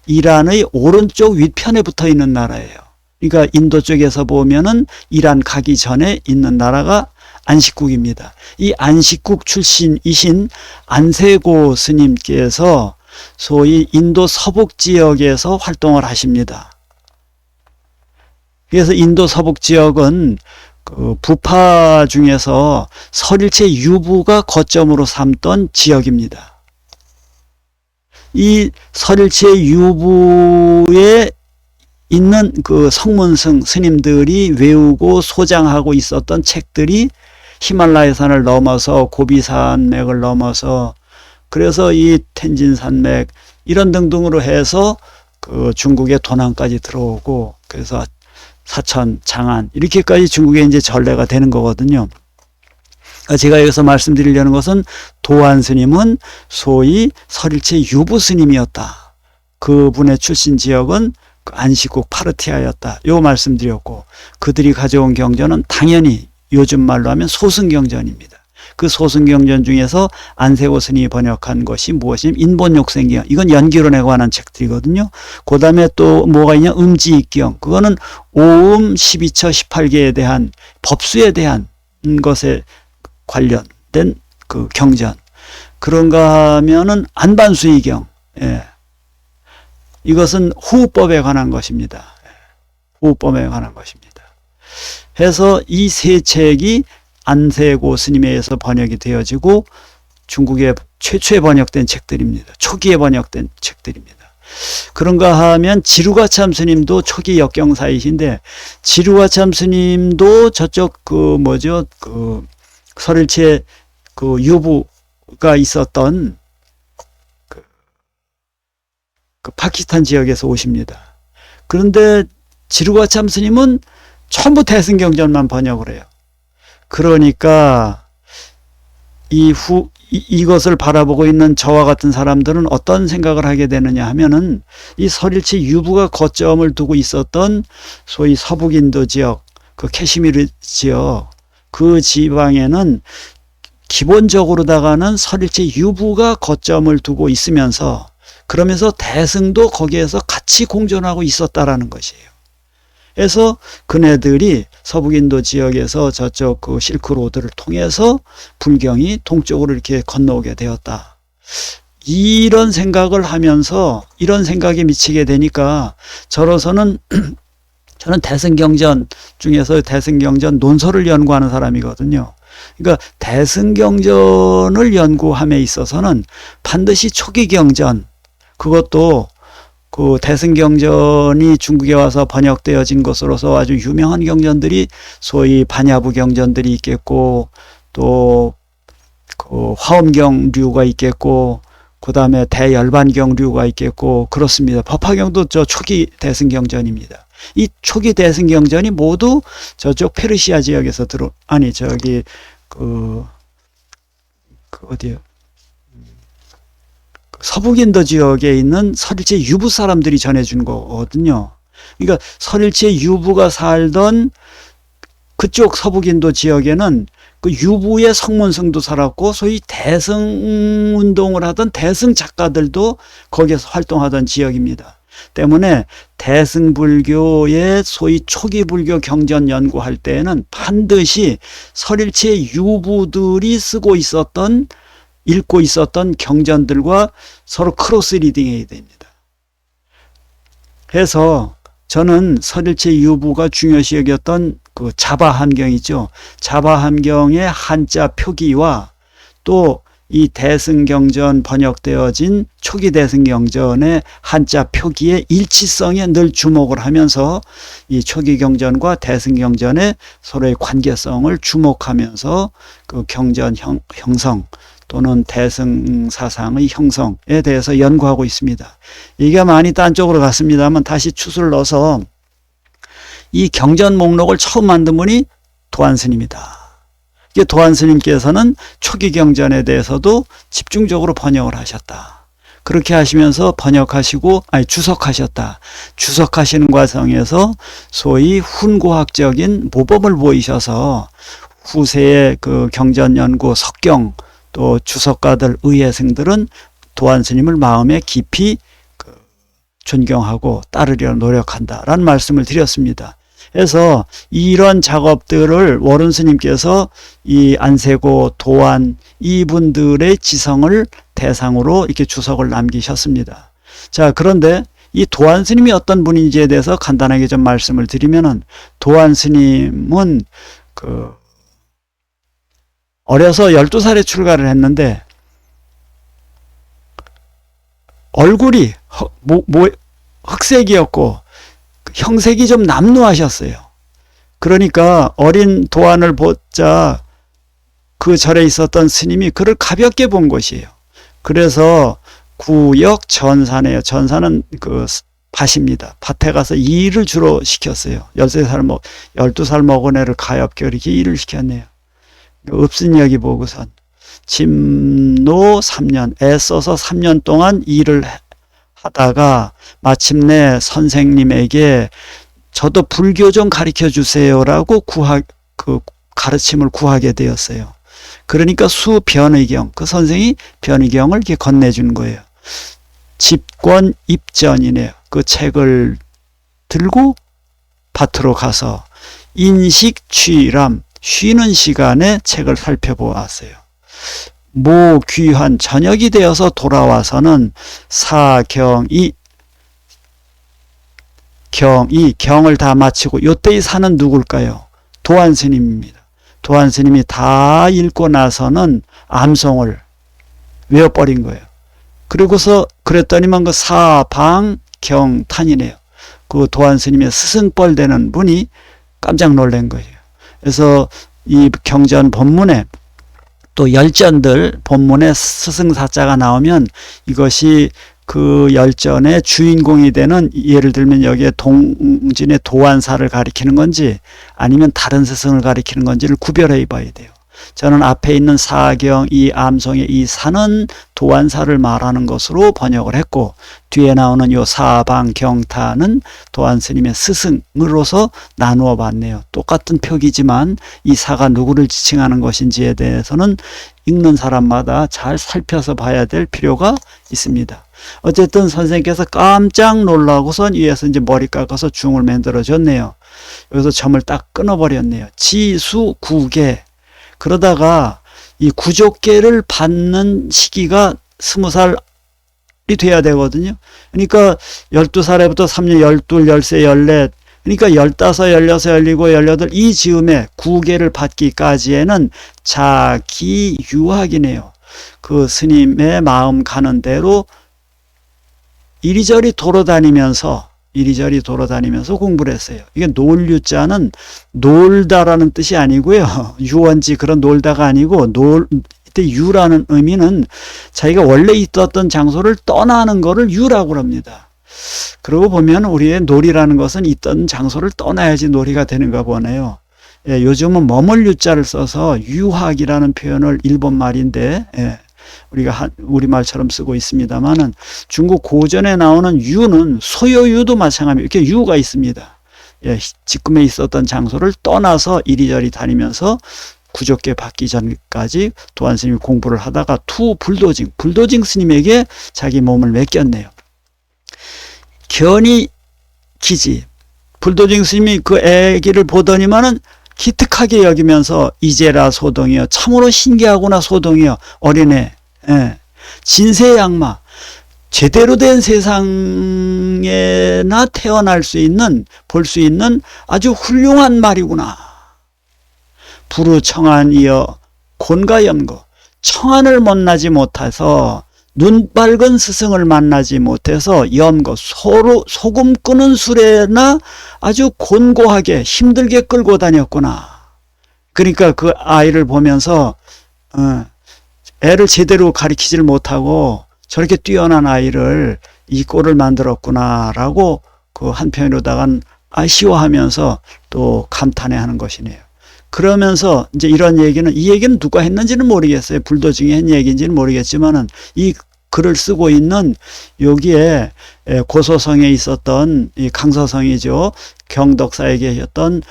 이란의 오른쪽 위편에 붙어 있는 나라예요. 그러니까 인도 쪽에서 보면은 이란 가기 전에 있는 나라가 안식국입니다. 이 안식국 출신이신 안세고 스님께서 소위 인도 서북 지역에서 활동을 하십니다. 그래서 인도 서북 지역은 그 부파 중에서 설일체 유부가 거점으로 삼던 지역입니다. 이 설일체 유부에 있는 그 성문승 스님들이 외우고 소장하고 있었던 책들이 히말라야 산을 넘어서 고비산맥을 넘어서, 그래서 이 텐진산맥 이런 등등으로 해서 그 중국의 도난까지 들어오고, 그래서 사천, 장안 이렇게까지 중국에 이제 전래가 되는 거거든요. 제가 여기서 말씀드리려는 것은 도안 스님은 소위 설일체 유부 스님이었다. 그분의 출신 지역은 안식국 파르티아였다. 요 말씀드렸고, 그들이 가져온 경전은 당연히 요즘 말로 하면 소승경전입니다. 그 소승경전 중에서 안세고 스님이 번역한 것이 무엇이냐면 인본욕생경, 이건 연기론에 관한 책들이거든요. 그 다음에 또 뭐가 있냐, 음지익경, 그거는 오음 12처 18개에 대한 법수에 대한 것에 관련된 그 경전. 그런가 하면은 안반수의경, 예. 이것은 호흡법에 관한 것입니다. 호흡법에 관한 것입니다. 해서 이 세 책이 안세고 스님에 의해서 번역이 되어지고 중국에 최초에 번역된 책들입니다. 초기에 번역된 책들입니다. 그런가 하면 지루가참 스님도 초기 역경사이신데, 지루가참 스님도 저쪽 그 뭐죠, 그 설일체 그 유부가 있었던 그 파키스탄 지역에서 오십니다. 그런데 지루가참 스님은 전부 대승경전만 번역을 해요. 그러니까 이것을 바라보고 있는 저와 같은 사람들은 어떤 생각을 하게 되느냐 하면은, 이 설일체 유부가 거점을 두고 있었던 소위 서북인도 지역, 그 캐시미르 지역, 그 지방에는 기본적으로다가는 설일체 유부가 거점을 두고 있으면서, 그러면서 대승도 거기에서 같이 공존하고 있었다라는 것이에요. 그래서 그네들이 서북인도 지역에서 저쪽 그 실크로드를 통해서 불경이 동쪽으로 이렇게 건너오게 되었다. 이런 생각을 하면서 이런 생각에 미치게 되니까, 저로서는 저는 대승경전 중에서 대승경전 논설을 연구하는 사람이거든요. 그러니까 대승경전을 연구함에 있어서는 반드시 초기 경전, 그것도 그 대승경전이 중국에 와서 번역되어진 것으로서 아주 유명한 경전들이 소위 반야부 경전들이 있겠고, 또 그 화엄경류가 있겠고, 그 다음에 대열반경류가 있겠고, 그렇습니다. 법화경도 저 초기 대승경전입니다. 이 초기 대승경전이 모두 저쪽 페르시아 지역에서 어디요? 서북인도 지역에 있는 설일체 유부 사람들이 전해준 거거든요. 그러니까 설일체 유부가 살던 그쪽 서북인도 지역에는 그 유부의 성문승도 살았고, 소위 대승운동을 하던 대승 작가들도 거기에서 활동하던 지역입니다. 때문에 대승불교의 소위 초기 불교 경전 연구할 때에는 반드시 설일체 유부들이 읽고 있었던 경전들과 서로 크로스 리딩해야 됩니다. 해서 저는 설일체 유부가 중요시 여겼던 그 자바함경이죠. 자바함경의 한자 표기와 또 이 대승경전 번역되어진 초기 대승경전의 한자 표기의 일치성에 늘 주목을 하면서 이 초기 경전과 대승경전의 서로의 관계성을 주목하면서 그 경전 형성 또는 대승 사상의 형성에 대해서 연구하고 있습니다. 얘기가 많이 딴 쪽으로 갔습니다만 다시 추수를 넣어서 이 경전 목록을 처음 만든 분이 도안스님이다. 이게 도안스님께서는 초기 경전에 대해서도 집중적으로 번역을 하셨다. 그렇게 하시면서 주석하셨다. 주석하시는 과정에서 소위 훈고학적인 모범을 보이셔서 후세의 그 경전 연구 석경 또 주석가들 의회생들은 도안스님을 마음에 깊이 존경하고 따르려 노력한다라는 말씀을 드렸습니다. 그래서 이런 작업들을 워른 스님께서 이 안세고, 도안 이분들의 지성을 대상으로 이렇게 주석을 남기셨습니다. 자, 그런데 이 도안 스님이 어떤 분인지에 대해서 간단하게 좀 말씀을 드리면은, 도안 스님은 어려서 12살에 출가를 했는데 얼굴이 흑색이었고 형색이 좀 남루하셨어요. 그러니까 어린 도안을 보자 그 절에 있었던 스님이 그를 가볍게 본 것이에요. 그래서 구역 전사네요. 전사는 그 밭입니다. 밭에 가서 일을 주로 시켰어요. 12살 먹은 애를 가엾게 이렇게 일을 시켰네요. 읍순여기 보고선 침노 3년, 애써서 3년 동안 일을 하다가 마침내 선생님에게 저도 불교 좀 가르쳐 주세요라고 가르침을 구하게 되었어요. 그러니까 수변의경, 그 선생이 변의경을 이렇게 건네준 거예요. 집권 입전이네요. 그 책을 들고 밭으로 가서 인식 취람, 쉬는 시간에 책을 살펴보았어요. 모 귀한 저녁이 되어서 돌아와서는 경을 다 마치고 요때의 사는 누굴까요? 도안 스님입니다. 도안 스님이 다 읽고 나서는 암송을 외워버린 거예요. 그리고서 그랬더니만 그 사방경탄이네요. 그 도안 스님의 스승뻘 되는 분이 깜짝 놀란 거예요. 그래서 이 경전 본문에 또 열전들 본문에 스승사자가 나오면 이것이 그 열전의 주인공이 되는, 예를 들면 여기에 동진의 도안사를 가리키는 건지 아니면 다른 스승을 가리키는 건지를 구별해 봐야 돼요. 저는 앞에 있는 사경, 이 암송의 이 사는 도안사를 말하는 것으로 번역을 했고, 뒤에 나오는 요 사방경타는 도안 스님의 스승으로서 나누어 봤네요. 똑같은 표기지만 이 사가 누구를 지칭하는 것인지에 대해서는 읽는 사람마다 잘 살펴서 봐야 될 필요가 있습니다. 어쨌든 선생님께서 깜짝 놀라고선 위에서 이제 머리 깎아서 중을 만들어 줬네요. 여기서 점을 딱 끊어버렸네요. 지수구계. 그러다가 이 구족계를 받는 시기가 20살이 돼야 되거든요. 그러니까 12살에부터 3년, 12, 13, 14, 그러니까 15, 16, 17, 18 이 즈음에 구계를 받기까지에는 자기유학이네요. 그 스님의 마음 가는 대로 이리저리 돌아다니면서 공부를 했어요. 이게 놀유자는 놀다라는 뜻이 아니고요. 유원지 그런 놀다가 아니고 이때 유라는 의미는 자기가 원래 있었던 장소를 떠나는 거를 유라고 합니다. 그러고 보면 우리의 놀이라는 것은 있던 장소를 떠나야지 놀이가 되는가 보네요. 예, 요즘은 머물 유자를 써서 유학이라는 표현을 일본 말인데, 예, 우리가 우리말처럼 쓰고 있습니다만은 중국 고전에 나오는 유는 소요유도 마찬가지입니다. 이렇게 유가 있습니다. 예, 지금에 있었던 장소를 떠나서 이리저리 다니면서 구족계 받기 전까지 도안 스님이 공부를 하다가 불도징 스님에게 자기 몸을 맡겼네요. 견이 기지. 불도징 스님이 그 애기를 보더니만은 기특하게 여기면서 이제라 소동이여, 참으로 신기하구나 소동이여, 어린애. 예. 진세양마, 제대로 된 세상에나 태어날 수 있는, 볼 수 있는 아주 훌륭한 말이구나. 부르청한이여 곤가염거. 청한을 만나지 못해서, 눈 밝은 스승을 만나지 못해서 염거, 소금 끄는 수레나 아주 곤고하게 힘들게 끌고 다녔구나. 그러니까 그 아이를 보면서 애를 제대로 가르치질 못하고 저렇게 뛰어난 아이를 이 꼴을 만들었구나라고 그 한편으로다간 아쉬워하면서 또 감탄해하는 것이네요. 그러면서 이제 이런 얘기는, 이 얘기는 누가 했는지는 모르겠어요. 불도중에 한 얘기인지는 모르겠지만은 이 글을 쓰고 있는 여기에 고소성에 있었던 이 강서성이죠. 경덕사에 계셨던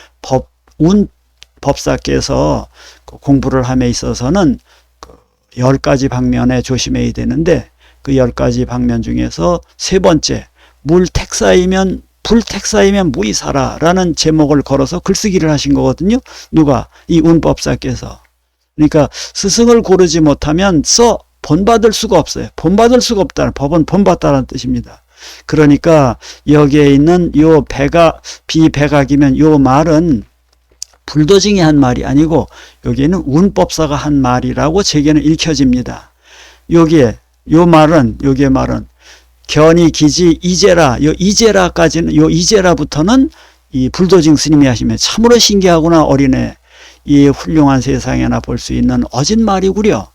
법사께서 공부를 함에 있어서는 10가지 방면에 조심해야 되는데 그 10가지 방면 중에서 세 번째, 불택사이면 무의사라라는 제목을 걸어서 글쓰기를 하신 거거든요. 누가? 이 운법사께서. 그러니까 스승을 고르지 못하면 본받을 수가 없어요. 본받을 수가 없다. 법은 본받다라는 뜻입니다. 그러니까 여기에 있는 요 비백악이면 요 말은 불도증이 한 말이 아니고 여기에는 운법사가 한 말이라고 제게는 읽혀집니다. 여기에 말은 견이 기지 이제라, 요 이제라까지는, 요 이제라부터는 이 불도증 스님이 하시면 참으로 신기하구나. 어린애 이 훌륭한 세상에나 볼 수 있는 어진 말이구려.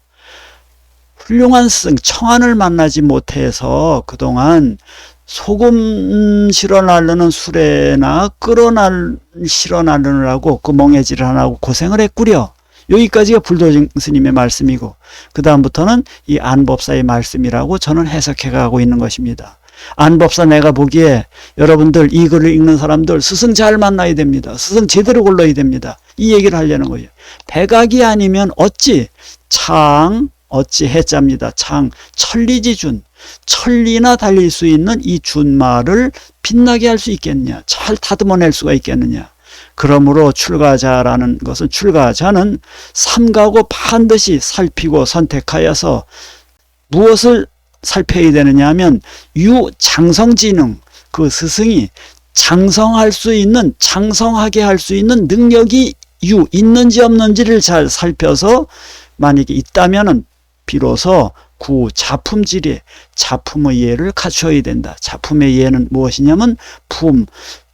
훌륭한 스승 청한을 만나지 못해서 그동안 소금 실어 나르는 수레나 실어 나르느라고 그 멍해질을 안 하고 고생을 했구려. 여기까지가 불도증 스님의 말씀이고 그 다음부터는 이 안법사의 말씀이라고 저는 해석해 가고 있는 것입니다. 안법사 내가 보기에 여러분들 이 글을 읽는 사람들 스승 잘 만나야 됩니다. 스승 제대로 골라야 됩니다. 이 얘기를 하려는 거예요. 백악이 아니면 어찌 해자입니다. 천리지준, 천리나 달릴 수 있는 이 준말을 빛나게 할 수 있겠느냐, 잘 다듬어낼 수가 있겠느냐. 그러므로 출가자라는 것은, 출가자는 삼가고 반드시 살피고 선택하여서 무엇을 살펴야 되느냐 하면 장성지능, 그 스승이 장성하게 할 수 있는 능력이 있는지 없는지를 잘 살펴서 만약에 있다면은 비로소 작품의 예를 갖춰야 된다. 작품의 예는 무엇이냐면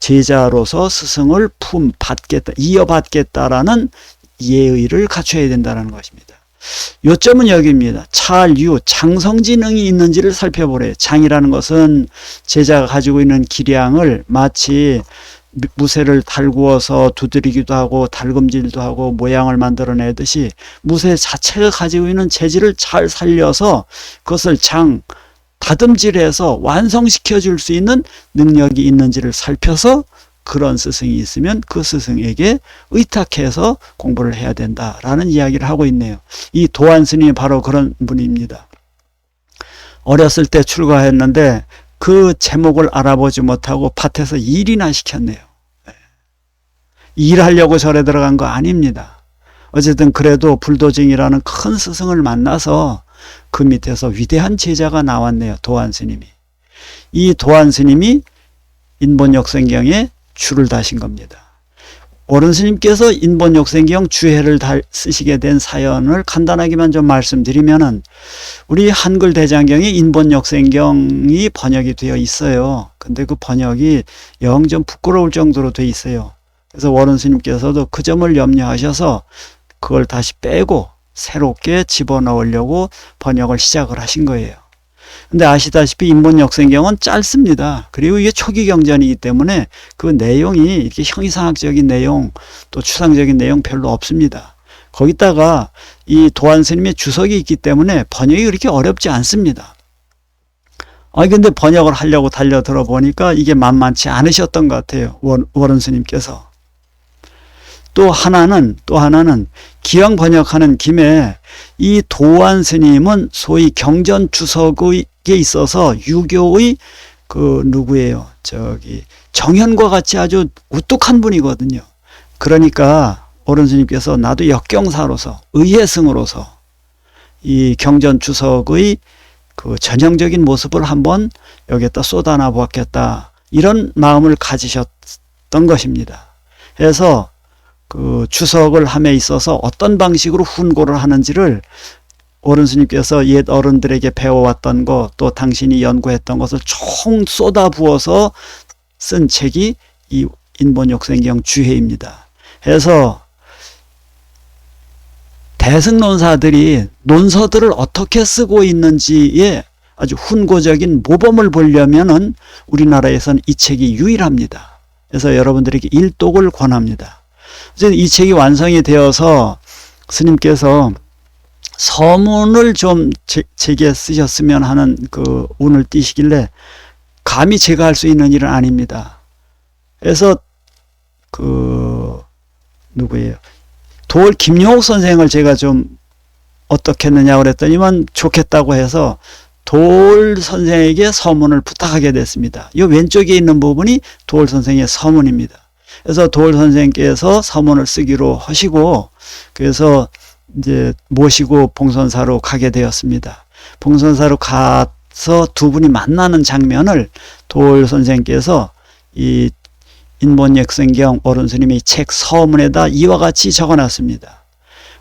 제자로서 스승을 이어받겠다라는 예의를 갖춰야 된다는 것입니다. 요점은 여기입니다. 장성지능이 있는지를 살펴보래요. 장이라는 것은 제자가 가지고 있는 기량을 마치 무쇠를 달구어서 두드리기도 하고 달금질도 하고 모양을 만들어내듯이 무쇠 자체가 가지고 있는 재질을 잘 살려서 그것을 다듬질해서 완성시켜 줄 수 있는 능력이 있는지를 살펴서 그런 스승이 있으면 그 스승에게 의탁해서 공부를 해야 된다라는 이야기를 하고 있네요. 이 도안 스님이 바로 그런 분입니다. 어렸을 때 출가했는데 그 제목을 알아보지 못하고 밭에서 일이나 시켰네요. 일하려고 절에 들어간 거 아닙니다. 어쨌든 그래도 불도증이라는 큰 스승을 만나서 그 밑에서 위대한 제자가 나왔네요. 도안 스님이. 이 도안 스님이 인본역생경에 주를 다신 겁니다. 오른 스님께서 인본역생경 주해를 쓰시게 된 사연을 간단하게만 좀 말씀드리면은, 우리 한글 대장경에 인본역생경이 번역이 되어 있어요. 근데 그 번역이 영 좀 부끄러울 정도로 되어 있어요. 그래서 오른 스님께서도 그 점을 염려하셔서 그걸 다시 빼고 새롭게 집어넣으려고 번역을 시작을 하신 거예요. 근데 아시다시피 인본역생경은 짧습니다. 그리고 이게 초기 경전이기 때문에 그 내용이 이렇게 형이상학적인 내용, 또 추상적인 내용 별로 없습니다. 거기다가 이 도안 스님의 주석이 있기 때문에 번역이 그렇게 어렵지 않습니다. 근데 번역을 하려고 달려들어 보니까 이게 만만치 않으셨던 것 같아요. 오른 스님께서. 또 하나는 기왕 번역하는 김에 이 도안 스님은 소위 경전 주석에 있어서 유교의 누구예요? 정현과 같이 아주 우뚝한 분이거든요. 그러니까 오른 스님께서 나도 역경사로서 의혜승으로서 이 경전 주석의 그 전형적인 모습을 한번 여기에다 쏟아나 보았겠다. 이런 마음을 가지셨던 것입니다. 그래서 그 추석을 함에 있어서 어떤 방식으로 훈고를 하는지를 오른 스님께서 옛 어른들에게 배워왔던 것, 또 당신이 연구했던 것을 총 쏟아부어서 쓴 책이 이 인본역생경 주해입니다. 그래서 대승론사들이 논서들을 어떻게 쓰고 있는지에 아주 훈고적인 모범을 보려면은 우리나라에서는 이 책이 유일합니다. 그래서 여러분들에게 일독을 권합니다. 이 책이 완성이 되어서 스님께서 서문을 좀 제게 쓰셨으면 하는 그 운을 띄시길래 감히 제가 할 수 있는 일은 아닙니다. 그래서 그 누구예요? 도월 김용옥 선생을 제가 좀 어떻게 했느냐 그랬더니만 좋겠다고 해서 도월 선생에게 서문을 부탁하게 됐습니다. 이 왼쪽에 있는 부분이 도월 선생의 서문입니다. 그래서 도월 선생께서 서문을 쓰기로 하시고 그래서 이제 모시고 봉선사로 가게 되었습니다. 봉선사로 가서 두 분이 만나는 장면을 도월 선생께서 이 인본역생경 어른 스님의 책 서문에다 이와 같이 적어놨습니다.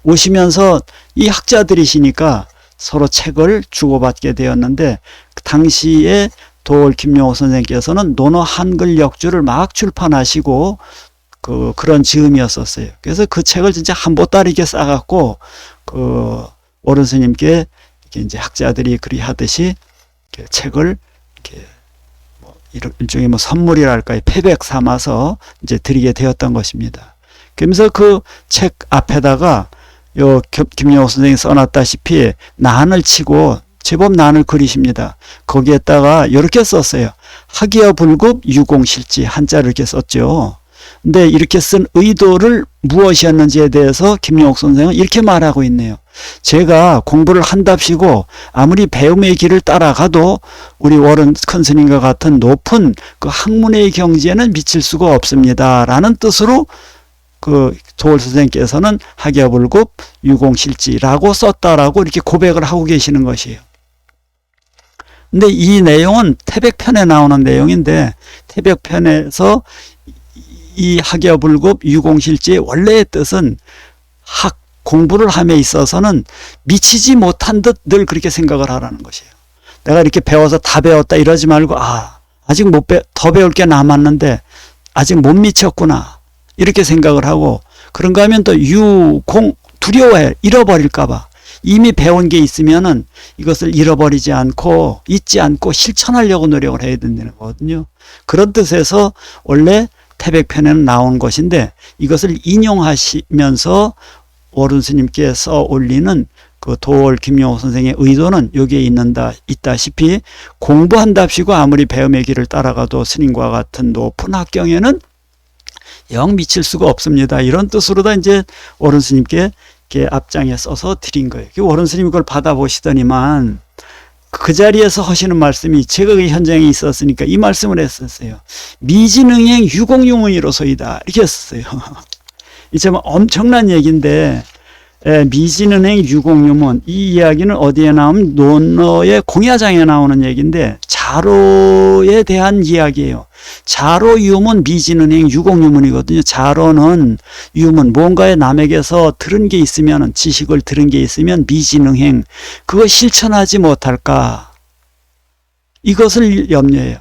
오시면서 이 학자들이시니까 서로 책을 주고받게 되었는데 당시에 도월 김용옥 선생께서는 논어 한글 역주를 막 출판하시고 그런 즈음이었었어요. 그래서 그 책을 진짜 한 보따리 이렇게 싸갖고 그 어른 스님께 이렇게 이제 학자들이 그리 하듯이 이렇게 책을 이렇게 일종의 선물이랄까요, 패백 삼아서 이제 드리게 되었던 것입니다. 그러면서 그 책 앞에다가 요 김용옥 선생이 써놨다시피 난을 치고 제법 난을 그리십니다. 거기에다가 이렇게 썼어요. 학이여 불급 유공실지 한자를 이렇게 썼죠. 근데 이렇게 쓴 의도를 무엇이었는지에 대해서 김용옥 선생은 이렇게 말하고 있네요. 제가 공부를 한답시고 아무리 배움의 길을 따라가도 우리 워런 큰 스님과 같은 높은 그 학문의 경지에는 미칠 수가 없습니다. 라는 뜻으로 그 도월 선생께서는 학여불급 유공실지라고 썼다라고 이렇게 고백을 하고 계시는 것이에요. 근데 이 내용은 태백편에 나오는 내용인데 태백편에서 이 학여불급 유공실지의 원래의 뜻은 공부를 함에 있어서는 미치지 못한 듯 늘 그렇게 생각을 하라는 것이에요. 내가 이렇게 배워서 다 배웠다 이러지 말고 아직 더 배울 게 남았는데 아직 못 미쳤구나 이렇게 생각을 하고 그런가 하면 또 두려워해. 잃어버릴까 봐. 이미 배운 게 있으면은 이것을 잃어버리지 않고 잊지 않고 실천하려고 노력을 해야 된다는 거거든요. 그런 뜻에서 원래 태백편에는 나온 것인데 이것을 인용하시면서 어른 스님께 써 올리는 그 도월 김용옥 선생의 의도는 여기에 있다시피 공부한답시고 아무리 배움의 길을 따라가도 스님과 같은 높은 학경에는 영 미칠 수가 없습니다. 이런 뜻으로 다 이제 어른 스님께 이렇게 앞장에 써서 드린 거예요. 어른 스님이 그걸 받아보시더니만 그 자리에서 하시는 말씀이 제가 그 현장에 있었으니까 이 말씀을 했었어요. 미진응행 유공유문이로소이다. 이렇게 했었어요. 이 참 엄청난 얘기인데 미진은행 유공유문 이 이야기는 어디에 나오면 논어의 공야장에 나오는 얘기인데 자로에 대한 이야기예요. 자로유문 미진은행 유공유문이거든요. 자로는 유문 뭔가에 남에게서 들은 게 있으면 지식을 들은 게 있으면 미진응행 그거 실천하지 못할까 이것을 염려해요.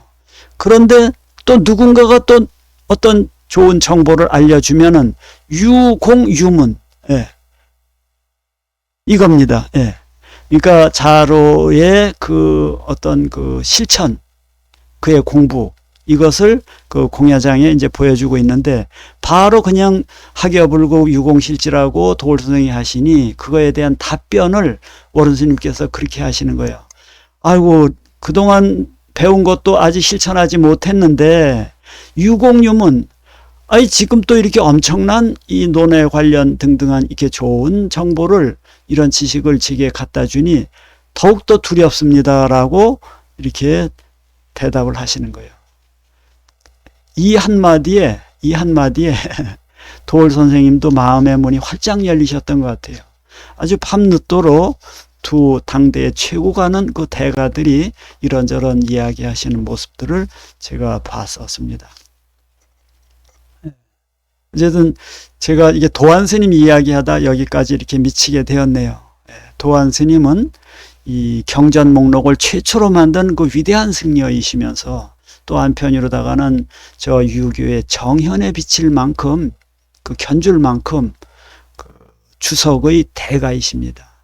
그런데 또 누군가가 또 어떤 좋은 정보를 알려주면은 유공유문 이겁니다. 그러니까 자로의 그 어떤 그 실천 그의 공부 이것을 그 공야장에 이제 보여주고 있는데 바로 그냥 학여불급 유공실지라고 도월 선생이 하시니 그거에 대한 답변을 어른 스님께서 그렇게 하시는 거예요. 아이고 그동안 배운 것도 아직 실천하지 못했는데 유공유문 지금 또 이렇게 엄청난 이 논에 관련 등등한 이렇게 좋은 정보를 이런 지식을 제게 갖다 주니 더욱더 두렵습니다라고 이렇게 대답을 하시는 거예요. 이 한마디에 도월 선생님도 마음의 문이 활짝 열리셨던 것 같아요. 아주 밤늦도록 두 당대의 최고가는 그 대가들이 이런저런 이야기하시는 모습들을 제가 봤었습니다. 어쨌든 제가 이게 도안 스님 이야기하다 여기까지 이렇게 미치게 되었네요. 도안 스님은 이 경전 목록을 최초로 만든 그 위대한 승려이시면서 또 한편으로다가는 저 유교의 정현에 비칠 만큼 그 견줄 만큼 그 주석의 대가이십니다.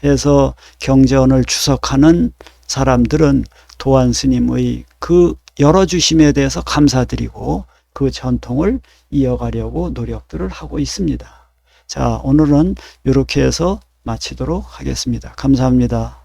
그래서 경전을 주석하는 사람들은 도안 스님의 그 열어주심에 대해서 감사드리고 그 전통을 이어가려고 노력들을 하고 있습니다. 자, 오늘은 이렇게 해서 마치도록 하겠습니다. 감사합니다.